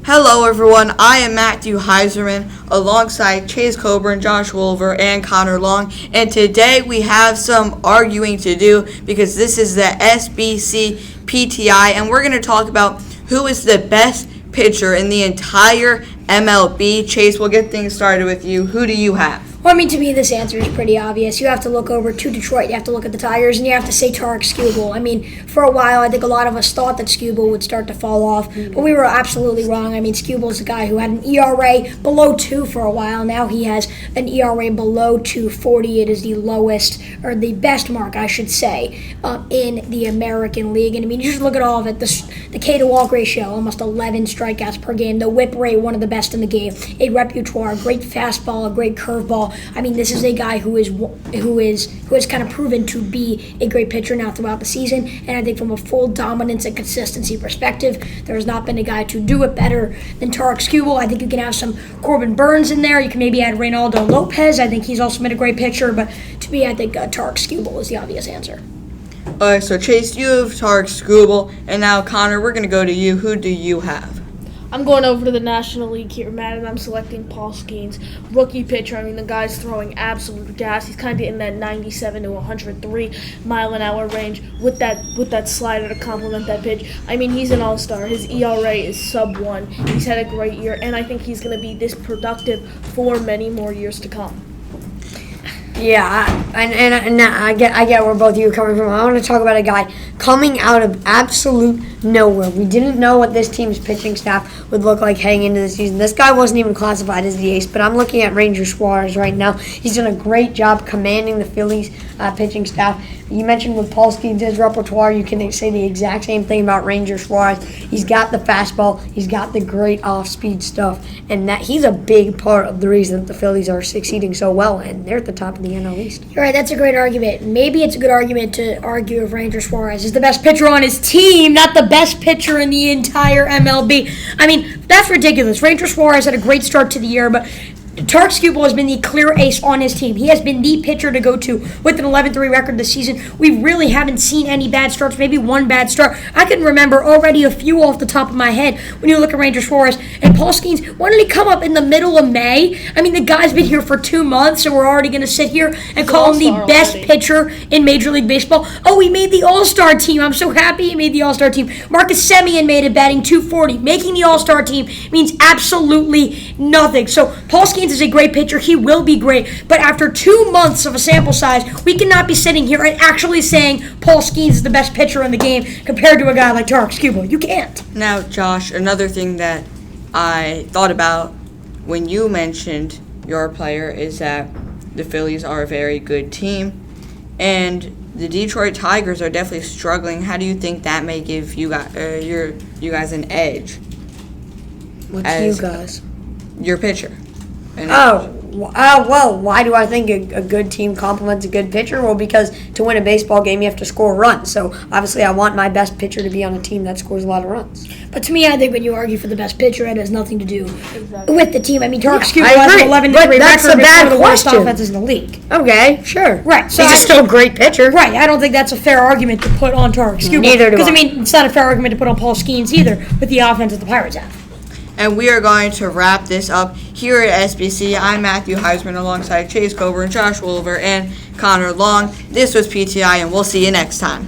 Hello everyone, I am Matthew Heiserman alongside Chase Coburn, Josh Wolver, and Connor Long, and today we have some arguing to do because this is the SBC PTI, and we're going to talk about who is the best pitcher in the entire MLB. Chase, we'll get things started with you. Who do you have? Well, to me, this answer is pretty obvious. You have to look over to Detroit, you have to look at the Tigers, and you have to say Tarek Skubal. For a while, I think a lot of us thought that Skubal would start to fall off, but we were absolutely wrong. Skubal's a guy who had an ERA below 2 for a while. Now he has an ERA below 2.40. It is the lowest, or the best mark, I should say, in the American League. And you just look at all of it. The K-to-walk ratio, almost 11 strikeouts per game. The whip rate, one of the best in the game. A repertoire, a great fastball, a great curveball. This is a guy who has kind of proven to be a great pitcher now throughout the season, and I think from a full dominance and consistency perspective, there has not been a guy to do it better than Tarek Skubal. I think you can have some Corbin Burns in there. You can maybe add Reynaldo Lopez. I think he's also been a great pitcher, but to me, I think Tarek Skubal is the obvious answer. All right, so Chase, you have Tarek Skubal, and now Connor, we're going to go to you. Who do you have? I'm going over to the National League here, Matt, and I'm selecting Paul Skeens, rookie pitcher. The guy's throwing absolute gas. He's kind of in that 97 to 103 mile an hour range with that slider to complement that pitch. He's an all-star. His ERA is sub-1. He's had a great year, and I think he's going to be this productive for many more years to come. Yeah, and I get where both of you are coming from. I want to talk about a guy coming out of absolute nowhere. We didn't know what this team's pitching staff would look like heading into the season. This guy wasn't even classified as the ace, but I'm looking at Ranger Suarez right now. He's done a great job commanding the Phillies pitching staff. You mentioned with Paul Skeens' his repertoire, you can say the exact same thing about Ranger Suarez. He's got the fastball, he's got the great off-speed stuff, and that he's a big part of the reason that the Phillies are succeeding so well, and they're at the top of the NL East. You're right, that's a great argument. Maybe it's a good argument to argue if Ranger Suarez is the best pitcher on his team, not the best pitcher in the entire MLB. That's ridiculous. Ranger Suarez had a great start to the year, but Tarek Skubal has been the clear ace on his team. He has been the pitcher to go to with an 11-3 record this season. We really haven't seen any bad starts, maybe one bad start. I can remember already a few off the top of my head when you look at Ranger Suarez. And Paul Skeens, when did he come up in the middle of May? The guy's been here for 2 months, and we're already going to sit here and call him the best pitcher in Major League Baseball. Oh, he made the All-Star team. I'm so happy he made the All-Star team. Marcus Semien made it, batting .240. Making the All-Star team means absolutely nothing. So Paul Skeens is a great pitcher. He will be great. But after 2 months of a sample size, we cannot be sitting here and actually saying Paul Skeens is the best pitcher in the game compared to a guy like Tarek Skubal. You can't. Now, Josh, another thing that I thought about when you mentioned your player is that the Phillies are a very good team, and the Detroit Tigers are definitely struggling. How do you think that may give you guys, you guys an edge? What's you guys? Your pitcher. Well, why do I think a good team complements a good pitcher? Well, because to win a baseball game, you have to score runs. So, obviously, I want my best pitcher to be on a team that scores a lot of runs. But to me, I think when you argue for the best pitcher, it has nothing to do with the team. Tarek Skubal has an 11-3 record. That's a bad question. Worst offenses in the league. Okay, sure. Right. So he's still a great pitcher. Right. I don't think that's a fair argument to put on Tarek Skubal. Neither do I. Because, it's not a fair argument to put on Paul Skeens either with the offense that the Pirates have. And we are going to wrap this up here at SBC. I'm Matthew Heisman alongside Chase Coburn, Josh Wolver, and Connor Long. This was PTI, and we'll see you next time.